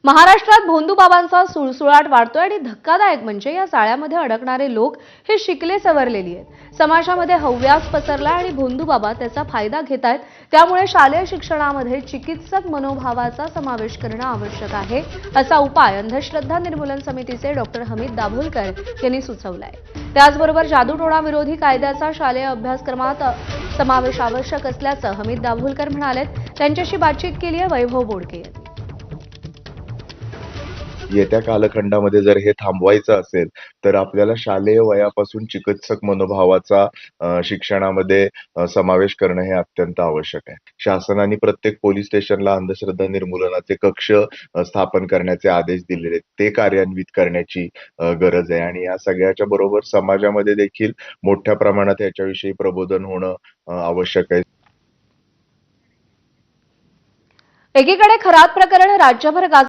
महाराष्ट्रात भोंदूबाबांचा सुळसुळाट वाढतोय आणि धक्कादायक म्हणजे या जाळ्यामध्ये अडकणारे लोक हे शिकले सवरलेली आहेत। समाजामध्ये हव्यास पसरला आणि भोंदूबाबा त्याचा फायदा घेतायत। त्यामुळे शालेय शिक्षणामध्ये चिकित्सक मनोभावाचा समावेश करणं आवश्यक आहे, असा उपाय अंधश्रद्धा निर्मूलन समितीचे डॉक्टर हमीद दाभोलकर यांनी सुचवलाय। त्याचबरोबर जादूटोणा विरोधी कायद्याचा शालेय अभ्यासक्रमात समावेश आवश्यक असल्याचं हमीद दाभोलकर म्हणाले। त्यांच्याशी बातचीत केली आहे वैभव बोडके यांनी। येत्या कालखंडामध्ये जर हे थांबवायचं असेल, तर आपल्याला शालेय वयापासून चिकित्सक मनोभावाचा शिक्षणामध्ये समावेश करणं हे अत्यंत आवश्यक आहे। शासनाने प्रत्येक पोलीस स्टेशनला अंधश्रद्धा निर्मूलनाचे कक्ष स्थापन करण्याचे आदेश दिलेले आहेत। ते कार्यान्वित करण्याची गरज आहे आणि या सगळ्याच्या बरोबर समाजामध्ये देखील मोठ्या प्रमाणात याच्याविषयी प्रबोधन होणं आवश्यक आहे। एकीकडे खरात प्रकरण राज्यभर गाजत